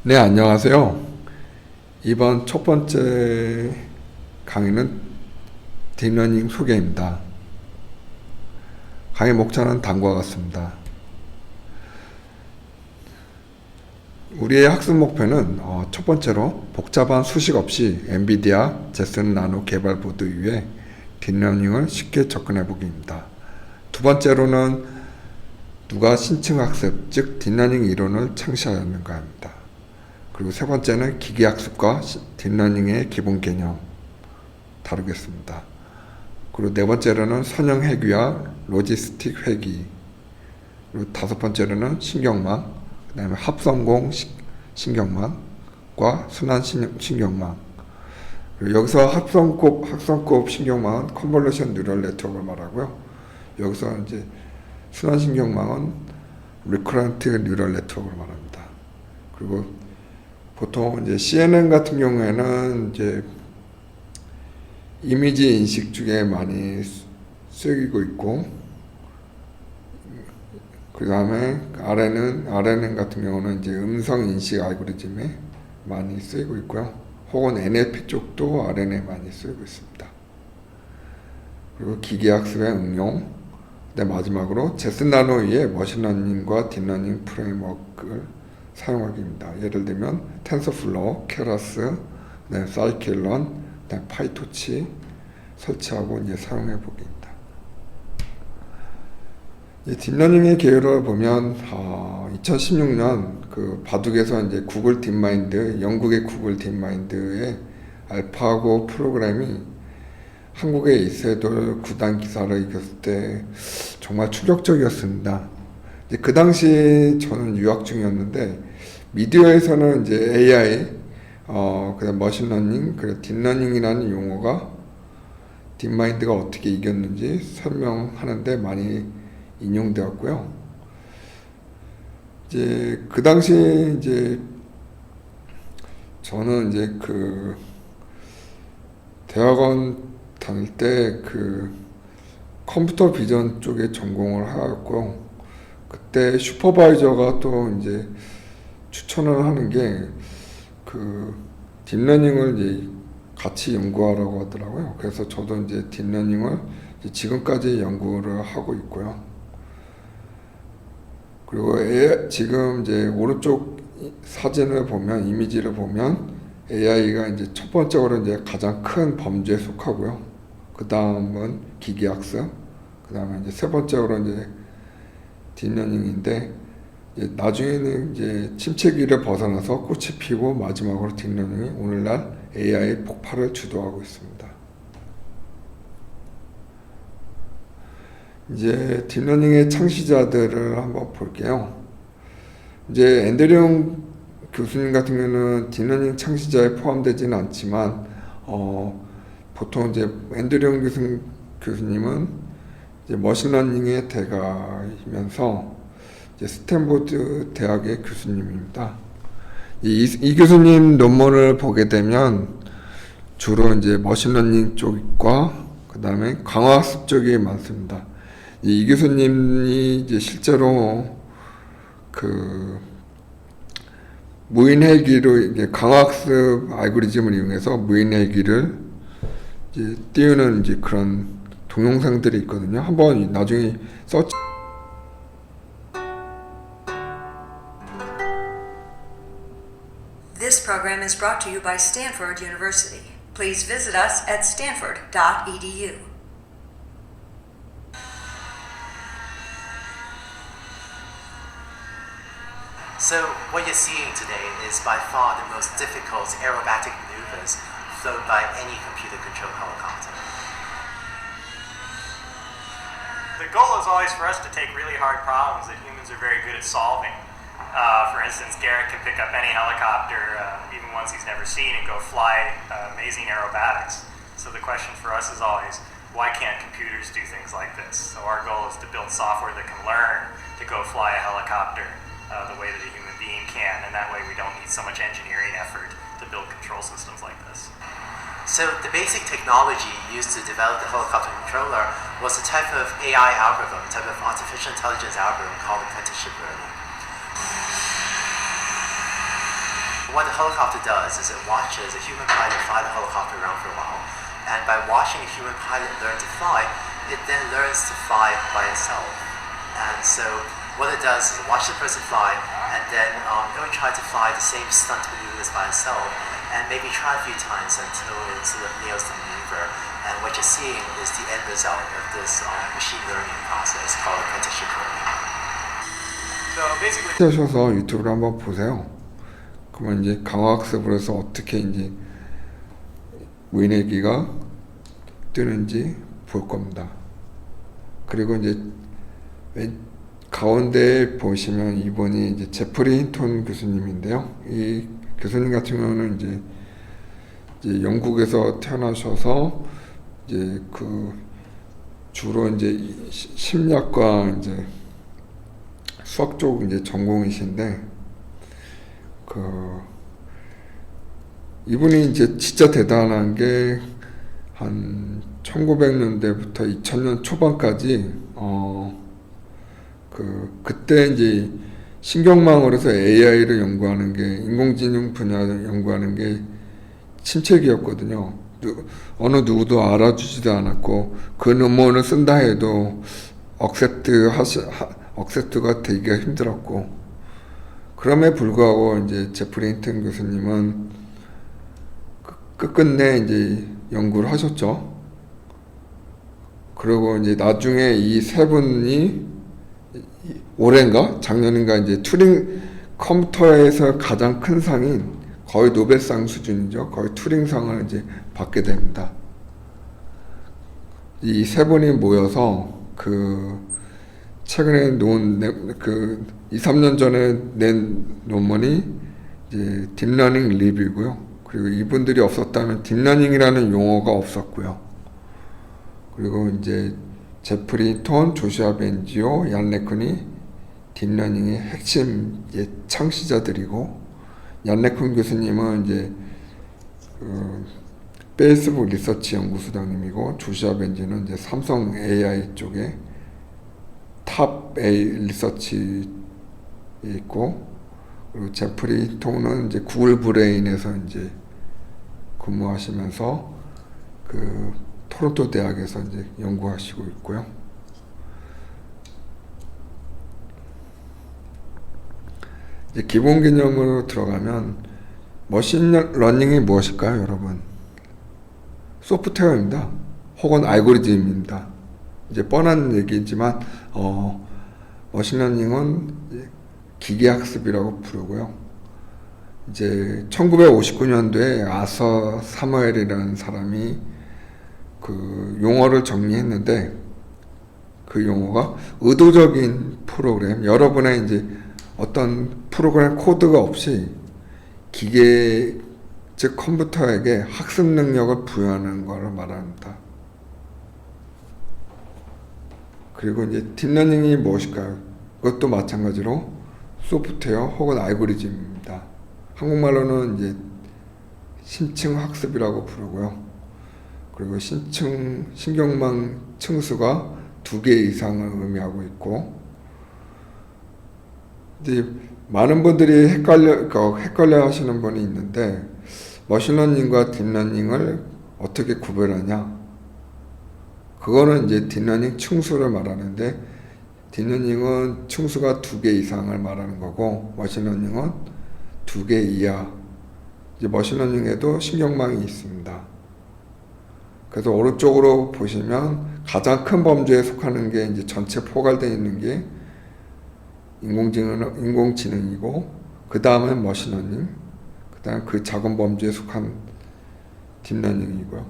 네, 안녕하세요. 이번 첫 번째 강의는 딥러닝 소개입니다. 강의 목차는 다음과 같습니다. 우리의 학습 목표는 첫 번째로 복잡한 수식 없이 엔비디아 제슨 나노 개발 보드 위에 딥러닝을 쉽게 접근해 보기입니다. 두 번째로는 누가 신층 학습, 즉 딥러닝 이론을 창시하였는가 합니다. 그리고 세 번째는 기계학습과 딥러닝의 기본 개념 다루겠습니다. 그리고 네 번째로는 선형 회귀와 로지스틱 회귀, 그리고 다섯 번째로는 신경망, 그 다음에 합성공 신경망과 순환 신경망. 그리고 여기서 합성급 신경망은 컨볼루션 뉴럴 네트워크를 말하고요. 여기서 이제 순환 신경망은 리커런트 뉴럴 네트워크를 말합니다. 그리고 보통 이제 CNN 같은 경우에는 이제 이미지 인식 쪽에 많이 쓰이고 있고, 그 다음에 RNN 같은 경우는 이제 음성 인식 알고리즘에 많이 쓰이고 있고요. 혹은 NLP 쪽도 RNN에 많이 쓰이고 있습니다. 그리고 기계학습의 응용, 마지막으로 제슨 나노 위에 머신러닝과 딥러닝 프레임워크를 사용하기입니다. 예를 들면 텐서플로우, 케라스, 사이클런, 파이토치 설치하고 이제 사용해 보기입니다. 딥러닝의 계열을 보면 2016년 그 바둑에서 이제 구글 딥마인드, 영국의 구글 딥마인드의 알파고 프로그램이 한국의 이세돌 구단 기사를 이겼을 때 정말 충격적이었습니다. 그 당시 저는 유학 중이었는데 미디어에서는 이제 AI, 그다음 머신러닝, 그리고 딥러닝이라는 용어가 딥마인드가 어떻게 이겼는지 설명하는데 많이 인용되었고요. 이제 그 당시 이제 저는 이제 그 대학원 다닐 때 그 컴퓨터 비전 쪽에 전공을 하였고, 그때 슈퍼바이저가 또 이제 추천을 하는 게 그 딥러닝을 이제 같이 연구하라고 하더라고요. 그래서 저도 이제 딥러닝을 이제 지금까지 연구를 하고 있고요. 그리고 지금 이제 오른쪽 사진을 보면, 이미지를 보면 AI가 이제 첫 번째로 이제 가장 큰 범주에 속하고요. 그 다음은 기계학습, 그 다음에 이제 세 번째로 이제 딥러닝인데, 이제 나중에는 이제 침체기를 벗어나서 꽃이 피고 마지막으로 딥러닝이 오늘날 AI 폭발을 주도하고 있습니다. 이제 딥러닝의 창시자들을 한번 볼게요. 이제 앤드류 교수님 같은 경우는 딥러닝 창시자에 포함되지는 않지만, 보통 이제 앤드류 교수님은 이제 머신러닝의 대가이면서 이제 스탠포드 대학의 교수님입니다. 이 교수님 논문을 보게 되면 주로 이제 머신러닝 쪽과 그 다음에 강화학습 쪽이 많습니다. 이 교수님이 이제 실제로 그 무인헬기로 이제 강화학습 알고리즘을 이용해서 무인헬기를 이제 띄우는 이제 그런 동영상들이 있거든요. 한번 나중에 서치. This program is brought to you by Stanford University. Please visit us at stanford.edu. So what you're seeing today is by far the most difficult aerobatic maneuvers flown by any computer-controlled helicopter. The goal is always for us to take really hard problems that humans are very good at solving. For instance, Garrett can pick up any helicopter, even ones he's never seen, and go fly amazing aerobatics. So the question for us is always, why can't computers do things like this? So our goal is to build software that can learn to go fly a helicopter the way that a human being can, and that way we don't need so much engineering effort to build control systems like this. So the basic technology used to develop the helicopter controller was a type of AI algorithm, a type of artificial intelligence algorithm called apprenticeship learning. what the helicopter does is it watches a human pilot fly the helicopter around for a while, and by watching a human pilot learn to fly, it then learns to fly by itself. And so what it does is it watches the person fly, and then it will try to fly the same stunt maneuvers by itself, and maybe try a few times until it sort of nails the maneuver. And what you're seeing is the end result of this machine learning process called apprenticeship learning. So basically, 하셔서 유튜브를 한번 보세요. 그러면 이제 강화학습을 해서 어떻게 이제 무인헬기가 뜨는지 볼 겁니다. 그리고 이제 왼 가운데 보시면 이분이 이제 제프리 힌톤 교수님인데요. 이 교수님 같은 경우는 이제 영국에서 태어나셔서 이제 그 주로 이제 심리학과 이제 수학 쪽 이제 전공이신데 이분이 이제 진짜 대단한 게 한 1900년대부터 2000년 초반까지 그때 이제 신경망으로 해서 AI를 연구하는 게 인공지능 분야를 연구하는 게 침체기였거든요. 어느 누구도 알아주지도 않았고 그 논문을 쓴다 해도 억셉트가 되기가 힘들었고 그럼에 불구하고 이제 제프리 힌튼 교수님은 끝끝내 이제 연구를 하셨죠. 그리고 이제 나중에 이 세 분이 올해인가 작년인가 이제 튜링 컴퓨터에서 가장 큰 상인 거의 노벨상 수준이죠. 거의 튜링상을 이제 받게 됩니다. 이 세 분이 모여서 최근에 2, 3년 전에 낸 논문이 이제 딥러닝 리뷰고요. 그리고 이분들이 없었다면 딥러닝이라는 용어가 없었고요. 그리고 이제 제프리 힌톤, 조슈아 벤지오, 얀 레쿤이 딥러닝의 핵심 창시자들이고 얀 레쿤 교수님은 이제 페이스북 리서치 연구소장님이고 조슈아 벤지는 이제 삼성 AI 쪽에 탑 A 리서치에 있고 그리고 제프리 힌톤은 이제 구글 브레인에서 이제 근무하시면서 토론토 대학에서 이제 연구하시고 있고요. 이제 기본 개념으로 들어가면 머신러닝이 무엇일까요, 여러분? 소프트웨어입니다. 혹은 알고리즘입니다. 이제 뻔한 얘기지만 머신러닝은 기계학습이라고 부르고요. 이제 1959년도에 아서 사무엘이라는 사람이 그 용어를 정리했는데 그 용어가 의도적인 프로그램, 여러분의 이제 어떤 프로그램 코드가 없이 기계 즉 컴퓨터에게 학습 능력을 부여하는 것을 말합니다. 그리고 이제 딥러닝이 무엇일까요? 그것도 마찬가지로 소프트웨어 혹은 알고리즘입니다. 한국말로는 이제 심층 학습이라고 부르고요. 그리고 신경망 층수가 2개 이상을 의미하고 있고, 이제 많은 분들이 헷갈려 하시는 분이 있는데, 머신러닝과 딥러닝을 어떻게 구별하냐? 그거는 이제 딥러닝 층수를 말하는데, 딥러닝은 층수가 2개 이상을 말하는 거고, 머신러닝은 2개 이하. 이제 머신러닝에도 신경망이 있습니다. 그래서 오른쪽으로 보시면 가장 큰 범주에 속하는 게 이제 전체 포괄되어 있는 게 인공지능이고, 그 다음은 머신러닝, 그 다음 그 작은 범주에 속한 딥러닝이고요.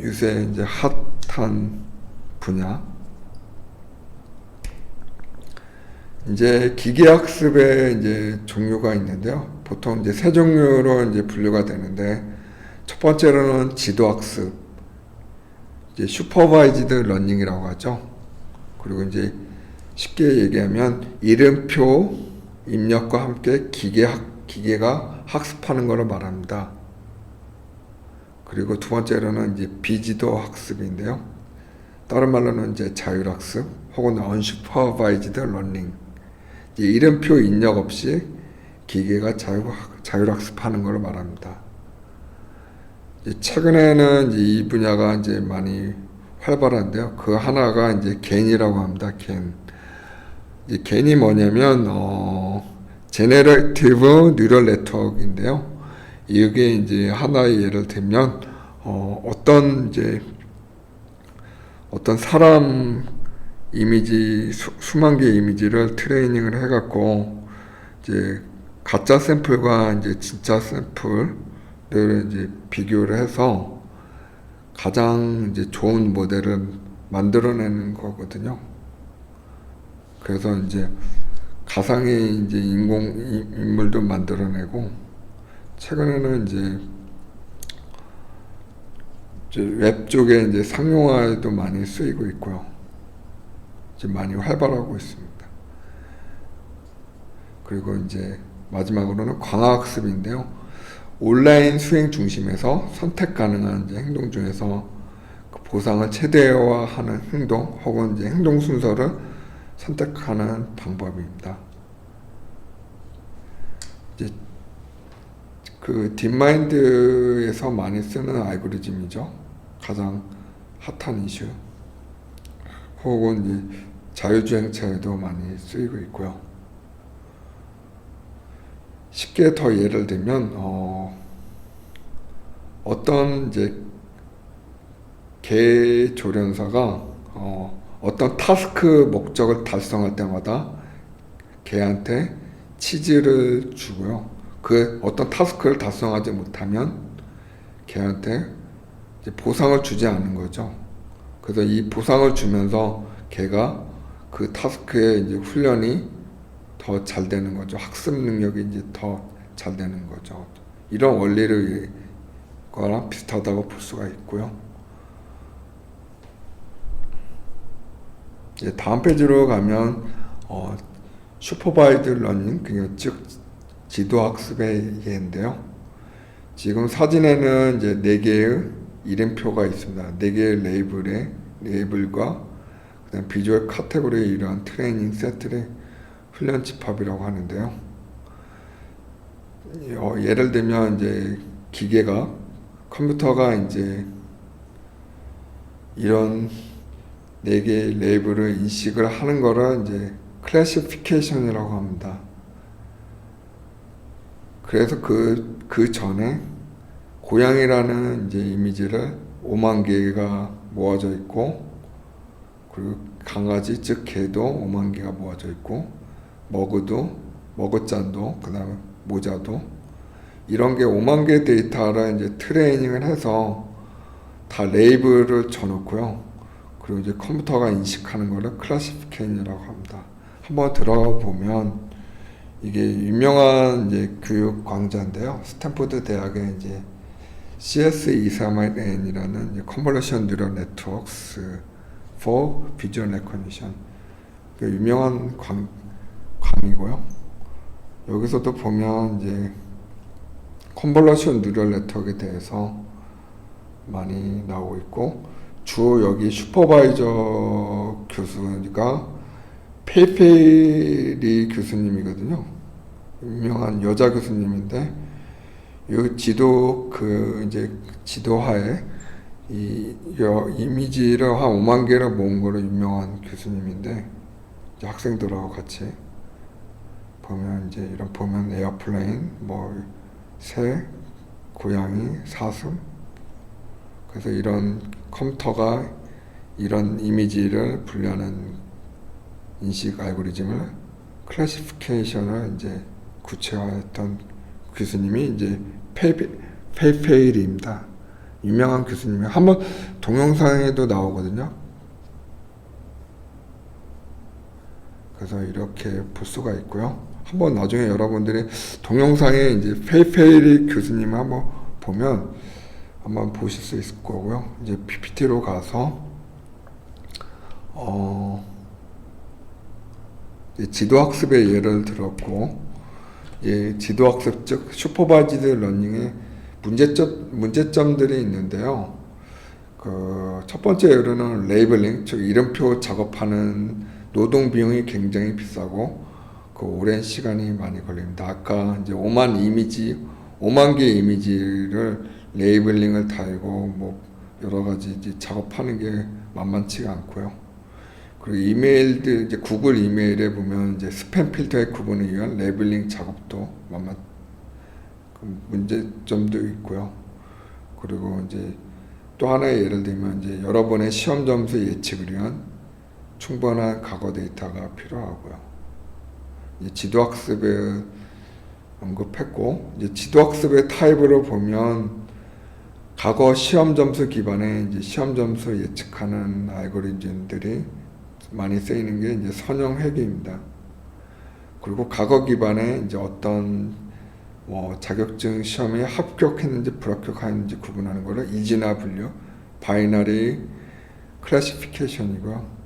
요새 이제 핫한 분야. 이제 기계학습의 이제 종류가 있는데요. 보통 이제 세 종류로 이제 분류가 되는데, 첫 번째로는 지도학습, 이제 슈퍼바이즈드 러닝이라고 하죠. 그리고 이제 쉽게 얘기하면 이름표 입력과 함께 기계가 학습하는 것을 말합니다. 그리고 두 번째로는 이제 비지도 학습인데요. 다른 말로는 이제 자율학습 혹은 unsupervised learning. 이제 이름표 입력 없이 기계가 자율학습하는 걸 말합니다. 이제 최근에는 이제 이 분야가 이제 많이 활발한데요. 그 하나가 이제 겐이라고 합니다. 겐. 이 겐이 뭐냐면 제네레이티브 뉴럴 네트워크인데요. 이게 이제 하나의 예를 들면 어떤 사람 이미지 수만 개의 이미지를 트레이닝을 해갖고 이제 가짜 샘플과 이제 진짜 샘플을 이제 비교를 해서 가장 이제 좋은 모델을 만들어내는 거거든요. 그래서 이제 가상의 이제 인공 인물도 만들어내고 최근에는 이제 웹 쪽에 이제 상용화에도 많이 쓰이고 있고요. 이제 많이 활발하고 있습니다. 그리고 이제 마지막으로는 광학학습인데요. 온라인 수행 중심에서 선택 가능한 이제 행동 중에서 그 보상을 최대화하는 행동 혹은 이제 행동 순서를 선택하는 방법입니다. 이제 그 딥마인드에서 많이 쓰는 알고리즘이죠. 가장 핫한 이슈. 혹은 이제 자율주행차에도 많이 쓰이고 있고요. 쉽게 더 예를 들면 어떤 이제 개 조련사가 어떤 타스크 목적을 달성할 때마다 개한테 치즈를 주고요. 그 어떤 타스크를 달성하지 못하면 개한테 이제 보상을 주지 않는 거죠. 그래서 이 보상을 주면서 개가 그 타스크의 이제 훈련이 더 잘 되는 거죠. 학습 능력이 이제 더 잘 되는 거죠. 이런 원리를 거랑 비슷하다고 볼 수가 있고요. 이제 다음 페이지로 가면 슈퍼바이드 러닝, 즉 지도학습의 예인데요. 지금 사진에는 이제 4개의 이름표가 있습니다. 4개의 레이블과 그다음 비주얼 카테고리의 이러한 트레이닝 세트를 훈련 집합이라고 하는데요. 예를 들면 이제 컴퓨터가 이제 이런 4개의 레이블을 인식을 하는 거를 이제 클래시피케이션이라고 합니다. 그래서 그 전에 고양이라는 이제 이미지를 5만 개가 모아져 있고, 그리고 강아지 즉 개도 5만 개가 모아져 있고, 머그잔도 그다음에 모자도 이런 게 5만 개 데이터를 이제 트레이닝을 해서 다 레이블을 줘놓고요. 그리고 이제 컴퓨터가 인식하는 거를 클래시피케이션이라고 합니다. 한번 들어보면 이게 유명한 이제 교육 강좌인데요. 스탠포드 대학의 이제 CS231N이라는 이제 Convolutional Neural Networks for Visual Recognition 유명한 강의고요. 여기서도 보면 이제 컨볼루션 뉴럴 네트워크에 대해서 많이 나오고 있고, 주로 여기 슈퍼바이저 교수가 페이페이리 교수님이거든요. 유명한 여자 교수님인데, 이 지도하에 이미지를 한 5만 개를 모은 거로 유명한 교수님인데, 이제 학생들하고 같이 보면 에어플레인, 새, 고양이, 사슴. 그래서 이런 컴퓨터가 이런 이미지를 분류하는 인식 알고리즘을 클래시피케이션을 이제 구체화했던 교수님이 이제 페이페이리입니다. 유명한 교수님이 한번 동영상에도 나오거든요. 그래서 이렇게 볼 수가 있고요. 한번 나중에 여러분들이 동영상에 이제 페이페이리 교수님을 한번 보면 한번 보실 수 있을 거고요. 이제 PPT로 가서 지도학습의 예를 들었고, 지도학습 즉 슈퍼바이즈드 러닝의 문제점들이 있는데요. 첫 번째 예로는 레이블링, 즉 이름표 작업하는 노동 비용이 굉장히 비싸고, 그 오랜 시간이 많이 걸립니다. 아까 이제 5만 개의 이미지를 레이블링을 달고 뭐 여러 가지 이제 작업하는 게 만만치가 않고요. 그리고 이메일들 이제 구글 이메일에 보면 이제 스팸 필터의 구분을 위한 레이블링 작업도 문제점도 있고요. 그리고 이제 또 하나의 예를 들면 이제 여러분의 시험 점수 예측을 위한 충분한 과거 데이터가 필요하고요. 이제 지도학습에 언급했고, 이제 지도학습의 타입으로 보면 과거 시험 점수 기반의 이제 시험 점수 예측하는 알고리즘들이 많이 쓰이는 게 이제 선형 회귀입니다. 그리고 과거 기반의 이제 어떤 자격증 시험에 합격했는지 불합격했는지 구분하는 거를 이지나 분류, 바이너리 클래시피케이션이고요.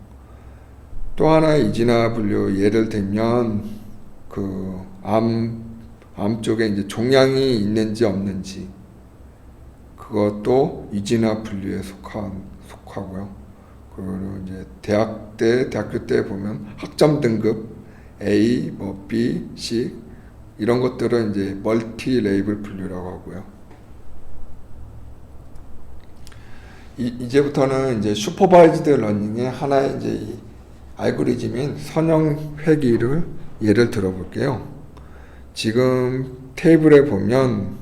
또 하나의 이지나 분류 예를 들면 그 암 쪽에 이제 종양이 있는지 없는지 그것도 이지나 분류에 속하고요. 그리고 이제 대학교 때 보면 학점 등급 A, B, C 이런 것들은 이제 멀티 레이블 분류라고 하고요. 이제부터는 이제 슈퍼바이즈드 러닝의 하나의 이제 알고리즘인 선형 회귀를 예를 들어볼게요. 지금 테이블에 보면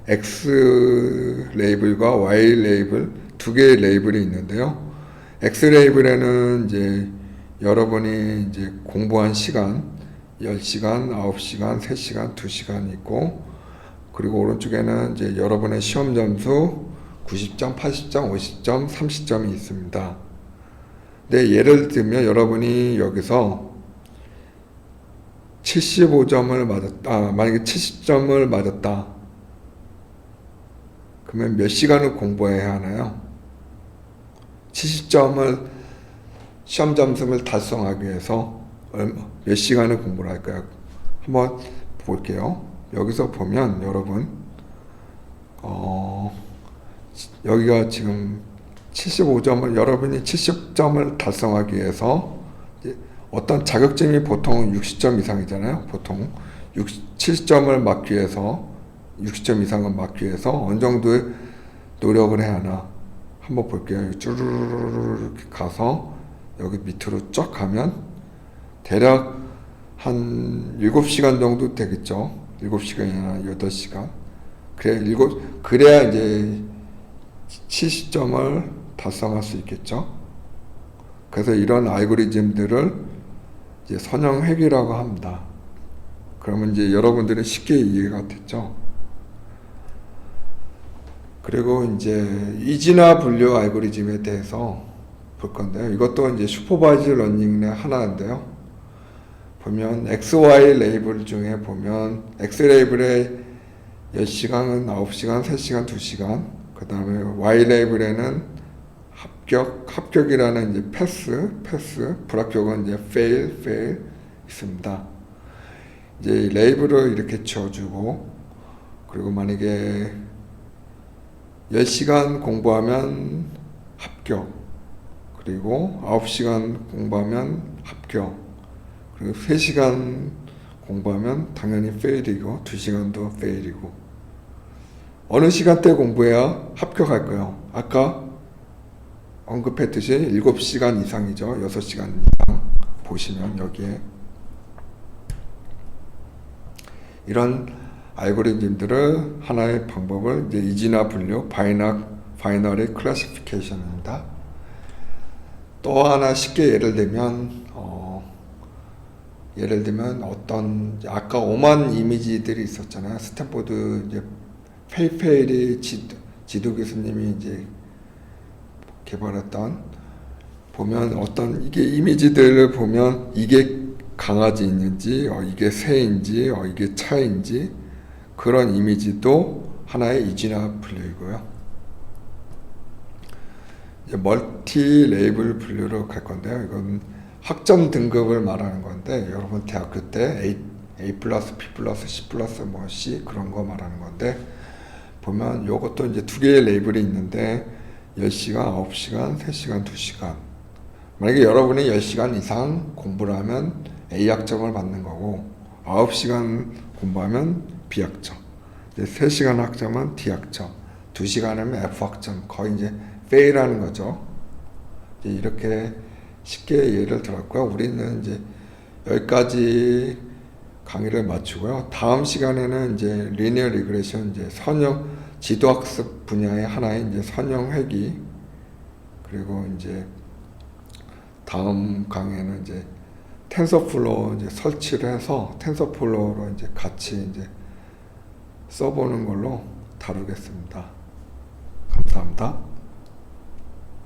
X 레이블과 Y 레이블 두 개의 레이블이 있는데요. X 레이블에는 이제 여러분이 이제 공부한 시간 10시간, 9시간, 3시간, 2시간 있고, 그리고 오른쪽에는 이제 여러분의 시험 점수 90점, 80점, 50점, 30점이 있습니다. 근데 예를 들면 여러분이 여기서 75점을 맞았다. 만약에 70점을 맞았다. 그러면 몇 시간을 공부해야 하나요? 70점을 시험 점수를 달성하기 위해서 몇 시간을 공부를 할까요? 한번 볼게요. 여기서 보면 여러분 여기가 지금 75점을 여러분이 70점을 달성하기 위해서 어떤 자격증이 보통 60점 이상이잖아요. 보통 70점을 맞기 위해서 60점 이상을 맞기 위해서 어느 정도의 노력을 해야 하나 한번 볼게요. 쭈르르르 이렇게 가서 여기 밑으로 쫙 가면 대략 한 7시간 정도 되겠죠. 7시간이나 8시간. 그래야 이제 70점을 달성할 수 있겠죠. 그래서 이런 알고리즘들을 이제 선형 회귀라고 합니다. 그러면 이제 여러분들은 쉽게 이해가 됐죠. 그리고 이제 이지나 분류 알고리즘에 대해서 볼 건데요. 이것도 이제 슈퍼바이즈 러닝의 하나인데요. 보면 XY 레이블 중에 보면 X 레이블에 10시간은 9시간, 3시간, 2시간. 그 다음에 Y 레이블에는 합격이라는 이제 패스, 불합격은 이제 fail 있습니다. 이제 레이블을 이렇게 지어주고, 그리고 만약에 10시간 공부하면 합격, 그리고 9시간 공부하면 합격, 그리고 3시간 공부하면 당연히 fail이고 2시간도 fail이고, 어느 시간대 공부해야 합격할까요? 아까 언급했듯이 7시간 이상이죠. 6시간 이상 보시면 여기에 이런 알고리즘들을 하나의 방법을 이제 이지나 분류, 바이너리 클래시피케이션입니다. 또 하나 쉽게 예를 들면 어떤 아까 5만 이미지들이 있었잖아요. 스탠포드 이제 페이페일이 지도 교수님이 이제 개발했던 보면 어떤 이게 이미지들을 보면 이게 강아지인지 이게 새인지 이게 차인지 그런 이미지도 하나의 이지나 분류이고요. 이제 멀티 레이블 분류로 갈 건데요. 이건 학점 등급을 말하는 건데 여러분 대학교 때 A 플러스, B 플러스, C 플러스 뭐 C 그런 거 말하는 건데 보면 요것도 이제 두 개의 레이블이 있는데 10시간, 9시간, 3시간, 2시간. 만약에 여러분이 10시간 이상 공부를 하면 A 학점을 받는 거고 9시간 공부하면 B 학점, 이제 3시간 학점은 D 학점, 2시간이면 F 학점, 거의 이제 페일하는 거죠. 이제 이렇게 쉽게 예를 들었고요. 우리는 이제 여기까지 강의를 마치고요. 다음 시간에는 이제 리니어 리그레션, 이제 선형 지도학습 분야의 하나의 이제 선형 회귀, 그리고 이제 다음 강의에는 이제 텐서플로우 이제 설치를 해서 텐서플로우로 이제 같이 이제 써보는 걸로 다루겠습니다. 감사합니다.